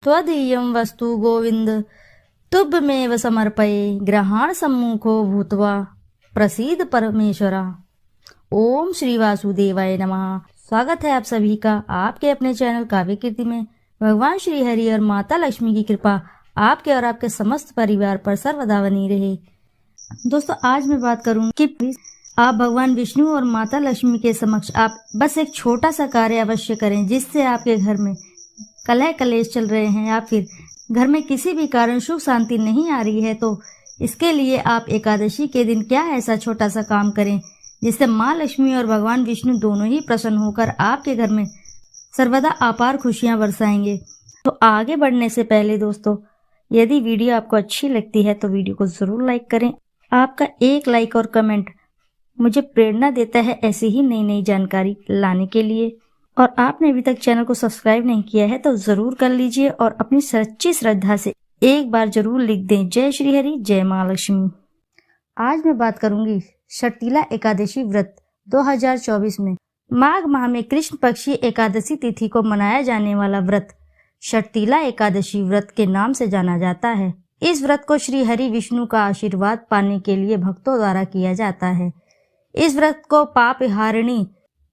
त्वदीयं वस्तु गोविंद तुभ्यमेव समर्पये ग्रहण सम्मुखो भूत्वा प्रसीद परमेश्वरा। ओम श्री वासुदेवाय नमः। स्वागत है आप सभी का आपके अपने चैनल काव्य कीर्ति में। भगवान श्री हरि और माता लक्ष्मी की कृपा आपके और आपके समस्त परिवार पर सर्वदा बनी रहे। दोस्तों, आज मैं बात करूंगी कि आप भगवान विष्णु और माता लक्ष्मी के समक्ष आप बस एक छोटा सा कार्य अवश्य करें, जिससे आपके घर में कलह कलेश चल रहे हैं या फिर घर में किसी भी कारण सुख शांति नहीं आ रही है, तो इसके लिए आप एकादशी के दिन क्या ऐसा छोटा सा काम करें जिससे माँ लक्ष्मी और भगवान विष्णु दोनों ही प्रसन्न होकर आपके घर में सर्वदा अपार खुशियां बरसाएंगे। तो आगे बढ़ने से पहले दोस्तों, यदि वीडियो आपको अच्छी लगती है तो वीडियो को जरूर लाइक करें। आपका एक लाइक और कमेंट मुझे प्रेरणा देता है ऐसी ही नई नई जानकारी लाने के लिए। और आपने अभी तक चैनल को सब्सक्राइब नहीं किया है तो जरूर कर लीजिए और अपनी सच्ची श्रद्धा से एक बार जरूर लिख दें जय श्री हरि जय माँ लक्ष्मी। आज मैं बात करूंगी शर्तिला एकादशी व्रत 2024 में माघ माह में कृष्ण पक्षी एकादशी तिथि को मनाया जाने वाला व्रत शर्तिला एकादशी व्रत के नाम से जाना जाता है। इस व्रत को श्री हरि विष्णु का आशीर्वाद पाने के लिए भक्तों द्वारा किया जाता है। इस व्रत को पाप हारिणी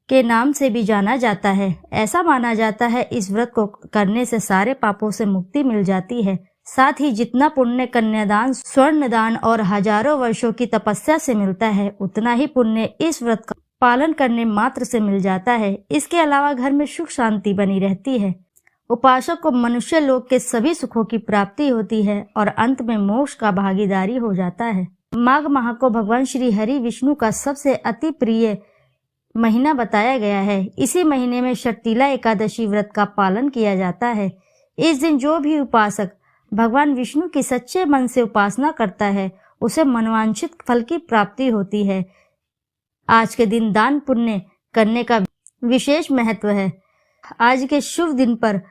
के नाम से भी जाना जाता है। ऐसा माना जाता है इस व्रत को करने से सारे पापों से मुक्ति मिल जाती है। साथ ही जितना पुण्य कन्यादान, स्वर्ण दान और हजारों वर्षों की तपस्या से मिलता है, उतना ही पुण्य इस व्रत का पालन करने मात्र से मिल जाता है। इसके अलावा घर में सुख शांति बनी रहती है। उपासक को मनुष्य लोक के सभी सुखों की प्राप्ति होती है और अंत में मोक्ष का भागीदारी हो जाता है। माघ माह को भगवान श्री हरि विष्णु का सबसे अति प्रिय महीना बताया गया है। इसी महीने में शर्तिला एकादशी व्रत का पालन किया जाता है। इस दिन जो भी उपासक भगवान विष्णु की सच्चे मन से उपासना करता है, उसे मनवांछित फल की प्राप्ति होती है। आज के दिन दान पुण्य करने का विशेष महत्व है। आज के शुभ दिन पर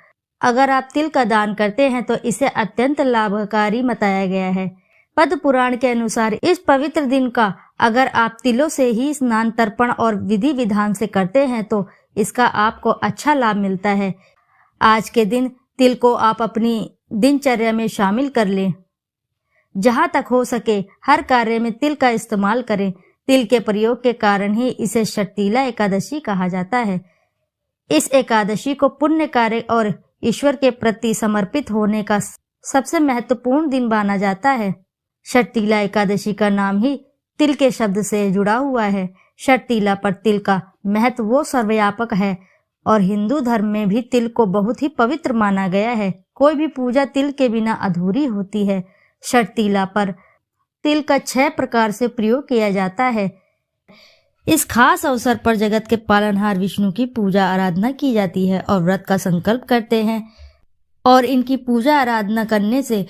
अगर आप तिल का दान करते हैं तो इसे अत्यंत लाभकारी बताया गया है। पद्म पुराण के अनुसार इस पवित्र दिन का अगर आप तिलों से ही स्नान तर्पण और विधि विधान से करते हैं तो इसका आपको अच्छा लाभ मिलता है। आज के दिन तिल को आप अपनी दिनचर्या में शामिल कर लें। जहां तक हो सके हर कार्य में तिल का इस्तेमाल करें। तिल के प्रयोग के कारण ही इसे शर्तिला एकादशी कहा जाता है। इस एकादशी को पुण्य कार्य और ईश्वर के प्रति समर्पित होने का सबसे महत्वपूर्ण दिन माना जाता है। शर्तिला एकादशी का नाम ही तिल के शब्द से जुड़ा हुआ है। शर्तिला पर तिल का महत्व वो सर्वव्यापक है और हिंदू धर्म में भी तिल को बहुत ही पवित्र माना गया है। कोई भी पूजा तिल के बिना अधूरी होती है। शर्तिला पर तिल का 6 प्रकार से प्रयोग किया जाता है। इस खास अवसर पर जगत के पालनहार विष्णु की पूजा आराधना की जाती है और व्रत का संकल्प करते हैं। और इनकी पूजा आराधना करने से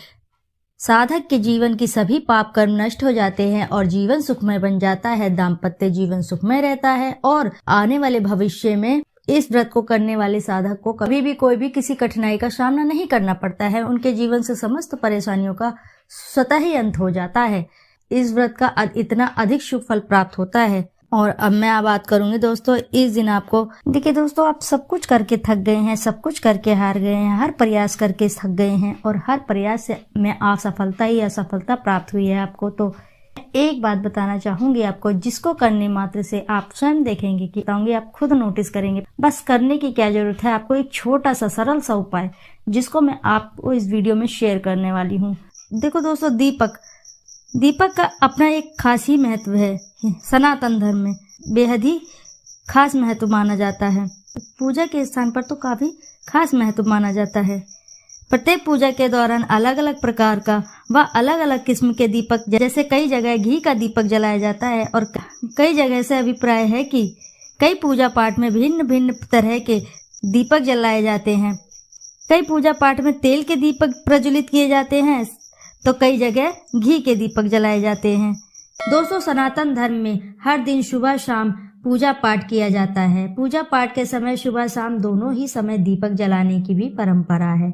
साधक के जीवन की सभी पाप कर्म नष्ट हो जाते हैं और जीवन सुखमय बन जाता है। दाम्पत्य जीवन सुखमय रहता है और आने वाले भविष्य में इस व्रत को करने वाले साधक को कभी भी कोई भी किसी कठिनाई का सामना नहीं करना पड़ता है। उनके जीवन से समस्त परेशानियों का स्वतः ही अंत हो जाता है। इस व्रत का इतना अधिक शुभ फल प्राप्त होता है। और अब मैं बात करूंगी दोस्तों, इस दिन आपको देखिए दोस्तों, आप सब कुछ करके थक गए हैं, सब कुछ करके हार गए हैं, हर प्रयास करके थक गए हैं और हर प्रयास से में असफलता ही असफलता प्राप्त हुई है आपको। तो एक बात बताना चाहूंगी आपको, जिसको करने मात्र से आप स्वयं देखेंगे कि बताऊंगी, आप खुद नोटिस करेंगे। बस करने की क्या जरूरत है, आपको एक छोटा सा सरल सा उपाय जिसको मैं आपको इस वीडियो में शेयर करने वाली हूँ। देखो दोस्तों, दीपक का अपना एक खास ही महत्व है। सनातन धर्म में बेहद ही खास महत्व माना जाता है। पूजा के स्थान पर तो काफी खास महत्व माना जाता है। प्रत्येक पूजा के दौरान अलग अलग प्रकार का व अलग अलग किस्म के दीपक, जैसे कई जगह घी का दीपक जलाया जाता है और कई जगह से अभिप्राय है कि कई पूजा पाठ में भिन्न भिन्न तरह के दीपक जलाए जाते हैं। कई पूजा पाठ में तेल के दीपक प्रज्वलित किए जाते हैं तो कई जगह घी के दीपक जलाए जाते हैं। दोस्तों, सनातन धर्म में हर दिन सुबह शाम पूजा पाठ किया जाता है। पूजा पाठ के समय सुबह शाम दोनों ही समय दीपक जलाने की भी परंपरा है।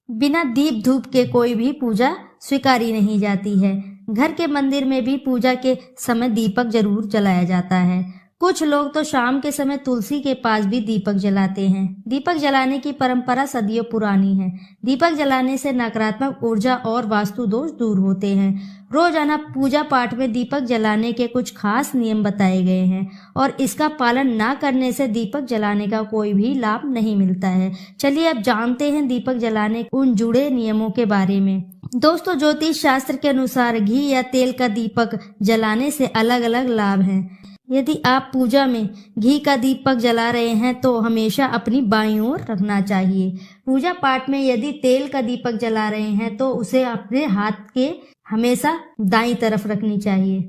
बिना दीप धूप के कोई भी पूजा स्वीकारी नहीं जाती है। घर के मंदिर में भी पूजा के समय दीपक जरूर जलाया जाता है। कुछ लोग तो शाम के समय तुलसी के पास भी दीपक जलाते हैं। दीपक जलाने की परंपरा सदियों पुरानी है। दीपक जलाने से नकारात्मक ऊर्जा और वास्तु दोष दूर होते हैं। रोजाना पूजा पाठ में दीपक जलाने के कुछ खास नियम बताए गए हैं और इसका पालन ना करने से दीपक जलाने का कोई भी लाभ नहीं मिलता है। चलिए अब जानते हैं दीपक जलाने उन जुड़े नियमों के बारे में। दोस्तों, ज्योतिष शास्त्र के अनुसार घी या तेल का दीपक जलाने से अलग अलग लाभ हैं। यदि आप पूजा में घी का दीपक जला रहे हैं तो हमेशा अपनी बाईं ओर रखना चाहिए। पूजा पाठ में यदि तेल का दीपक जला रहे हैं तो उसे अपने हाथ के हमेशा दाईं तरफ रखनी चाहिए।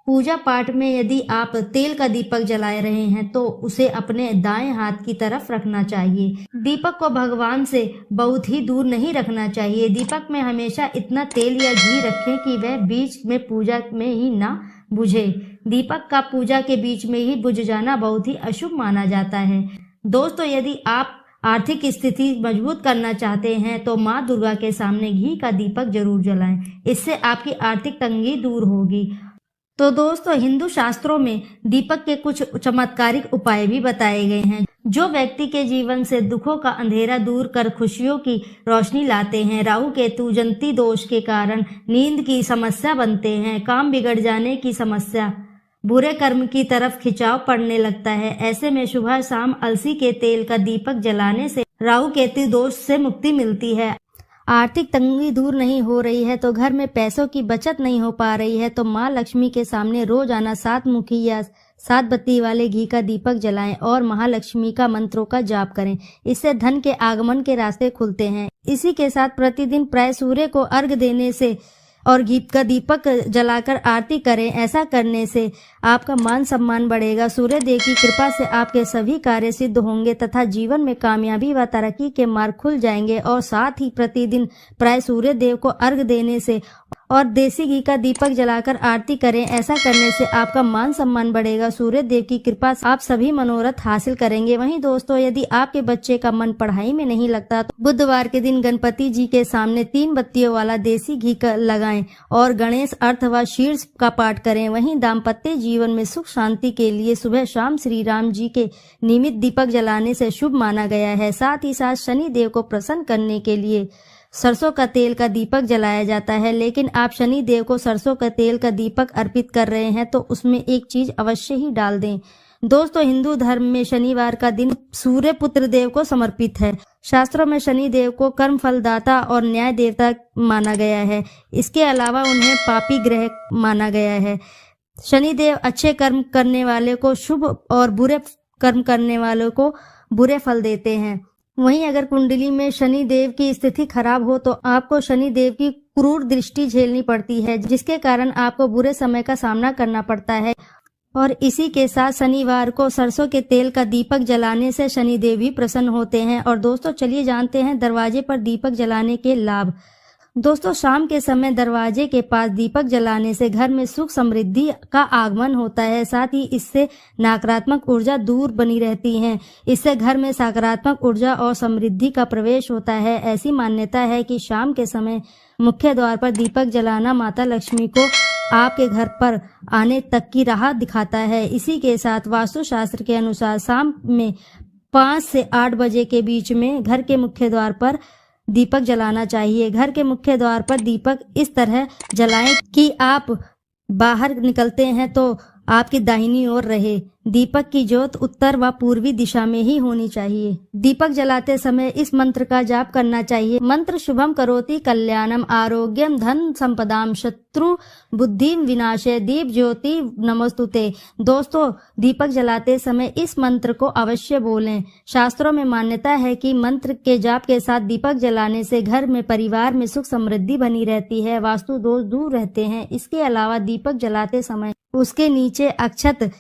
पूजा पाठ में यदि आप तेल का दीपक जला रहे हैं तो उसे अपने दाएं हाथ की तरफ रखना चाहिए। दीपक को भगवान से बहुत ही दूर नहीं रखना चाहिए। दीपक में हमेशा इतना तेल या घी रखें कि वह बीच में पूजा में ही ना बुझे। दीपक का पूजा के बीच में ही बुझ जाना बहुत ही अशुभ माना जाता है। दोस्तों, यदि आप आर्थिक स्थिति मजबूत करना चाहते हैं तो माँ दुर्गा के सामने घी का दीपक जरूर जलाएं। इससे आपकी आर्थिक तंगी दूर होगी। तो दोस्तों, हिंदू शास्त्रों में दीपक के कुछ चमत्कारिक उपाय भी बताए गए हैं जो व्यक्ति के जीवन से दुखों का अंधेरा दूर कर खुशियों की रोशनी लाते हैं। राहु केतु जंती दोष के कारण नींद की समस्या बनते हैं, काम बिगड़ जाने की समस्या, बुरे कर्म की तरफ खिंचाव पड़ने लगता है। ऐसे में सुबह शाम अलसी के तेल का दीपक जलाने से राहु केतु दोष से मुक्ति मिलती है। आर्थिक तंगी दूर नहीं हो रही है तो घर में पैसों की बचत नहीं हो पा रही है तो माँ लक्ष्मी के सामने रोजाना 7 मुखी या 7 बत्ती वाले घी का दीपक जलाएं और महालक्ष्मी का मंत्रों का जाप करें। इससे धन के आगमन के रास्ते खुलते हैं। इसी के साथ प्रतिदिन प्राय सूर्य को अर्घ देने से और घी का दीपक जलाकर आरती करें। ऐसा करने से आपका मान सम्मान बढ़ेगा। सूर्य देव की कृपा से आपके सभी कार्य सिद्ध होंगे तथा जीवन में कामयाबी व तरक्की के मार्ग खुल जाएंगे। और साथ ही प्रतिदिन प्राय सूर्य देव को अर्घ देने से और देसी घी का दीपक जलाकर आरती करें। ऐसा करने से आपका मान सम्मान बढ़ेगा। सूर्य देव की कृपा से आप सभी मनोरथ हासिल करेंगे। वहीं दोस्तों, यदि आपके बच्चे का मन पढ़ाई में नहीं लगता तो बुधवार के दिन गणपति जी के सामने 3 बत्तियों वाला देसी घी का लगाएं और गणेश अर्थ व शीर्ष का पाठ करें। वहीं दाम्पत्य जीवन में सुख शांति के लिए सुबह शाम श्री राम जी के निमित्त दीपक जलाने से शुभ माना गया है। साथ ही साथ शनि देव को प्रसन्न करने के लिए सरसों का तेल का दीपक जलाया जाता है। लेकिन आप शनि देव को सरसों का तेल का दीपक अर्पित कर रहे हैं तो उसमें एक चीज अवश्य ही डाल दें। दोस्तों, हिंदू धर्म में शनिवार का दिन सूर्य पुत्र देव को समर्पित है। शास्त्रों में शनि देव को कर्म फलदाता और न्याय देवता माना गया है। इसके अलावा उन्हें पापी ग्रह माना गया है। शनि देव अच्छे कर्म करने वाले को शुभ और बुरे कर्म करने वालों को बुरे फल देते हैं। वहीं अगर कुंडली में शनि देव की स्थिति खराब हो तो आपको शनि देव की क्रूर दृष्टि झेलनी पड़ती है, जिसके कारण आपको बुरे समय का सामना करना पड़ता है। और इसी के साथ शनिवार को सरसों के तेल का दीपक जलाने से शनि देव भी प्रसन्न होते हैं। और दोस्तों, चलिए जानते हैं दरवाजे पर दीपक जलाने के लाभ। दोस्तों, शाम के समय दरवाजे के पास दीपक जलाने से घर में सुख समृद्धि का आगमन होता है। साथ ही इससे नकारात्मक ऊर्जा दूर बनी रहती है। इससे घर में सकारात्मक ऊर्जा और समृद्धि का प्रवेश होता है। ऐसी मान्यता है कि शाम के समय मुख्य द्वार पर दीपक जलाना माता लक्ष्मी को आपके घर पर आने तक की राह दिखाता है। इसी के साथ वास्तुशास्त्र के अनुसार शाम में 5 से 8 बजे के बीच में घर के मुख्य द्वार पर दीपक जलाना चाहिए। घर के मुख्य द्वार पर दीपक इस तरह जलाएं कि आप बाहर निकलते हैं तो आपकी दाहिनी ओर रहे। दीपक की ज्योत उत्तर व पूर्वी दिशा में ही होनी चाहिए। दीपक जलाते समय इस मंत्र का जाप करना चाहिए। मंत्र शुभम करोति कल्याणम आरोग्यम धन संपदाम शत्रु बुद्धि विनाशे दीप ज्योति नमोस्तुते। दोस्तों, दीपक जलाते समय इस मंत्र को अवश्य बोलें। शास्त्रों में मान्यता है कि मंत्र के जाप के साथ दीपक जलाने से घर में परिवार में सुख समृद्धि बनी रहती है, वास्तु दोष दूर रहते हैं। इसके अलावा दीपक जलाते समय उसके नीचे अक्षत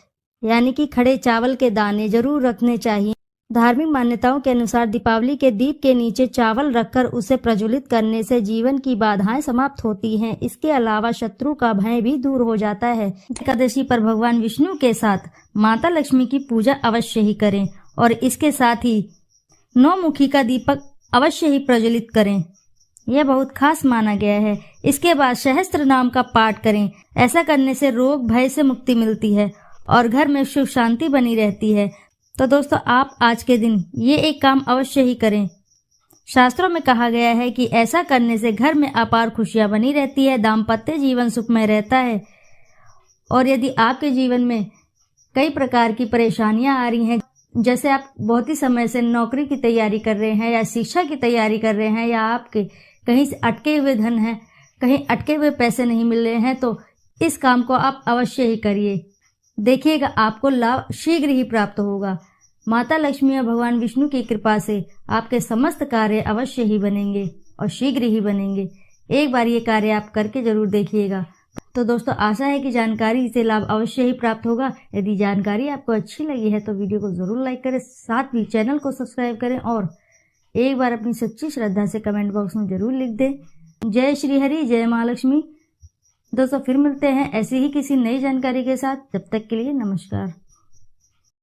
यानी कि खड़े चावल के दाने जरूर रखने चाहिए। धार्मिक मान्यताओं के अनुसार दीपावली के दीप के नीचे चावल रखकर उसे प्रज्वलित करने से जीवन की बाधाएं समाप्त होती हैं। इसके अलावा शत्रु का भय भी दूर हो जाता है। एकादशी पर भगवान विष्णु के साथ माता लक्ष्मी की पूजा अवश्य ही करें और इसके साथ ही 9 मुखी का दीपक अवश्य ही प्रज्वलित करें। यह बहुत खास माना गया है। इसके बाद सहस्त्र नाम का पाठ करें। ऐसा करने से रोग भय से मुक्ति मिलती है और घर में सुख शांति बनी रहती है। तो दोस्तों, आप आज के दिन ये एक काम अवश्य ही करें। शास्त्रों में कहा गया है कि ऐसा करने से घर में अपार खुशियां बनी रहती है, दाम्पत्य जीवन सुखमय रहता है। और यदि आपके जीवन में कई प्रकार की परेशानियां आ रही हैं, जैसे आप बहुत ही समय से नौकरी की तैयारी कर रहे हैं या शिक्षा की तैयारी कर रहे हैं, या आपके कहीं से अटके हुए धन है, कहीं अटके हुए पैसे नहीं मिल रहे हैं, तो इस काम को आप अवश्य ही करिए। देखिएगा आपको लाभ शीघ्र ही प्राप्त होगा। माता लक्ष्मी और भगवान विष्णु की कृपा से आपके समस्त कार्य अवश्य ही बनेंगे और शीघ्र ही बनेंगे। एक बार ये कार्य आप करके जरूर देखिएगा। तो दोस्तों, आशा है कि जानकारी से लाभ अवश्य ही प्राप्त होगा। यदि जानकारी आपको अच्छी लगी है तो वीडियो को जरूर लाइक करें, साथ ही चैनल को सब्सक्राइब करें और एक बार अपनी सच्ची श्रद्धा से कमेंट बॉक्स में जरूर लिख दें। जय श्री हरि, जय महालक्ष्मी। दोस्तों, फिर मिलते हैं ऐसी ही किसी नई जानकारी के साथ। तब तक के लिए नमस्कार।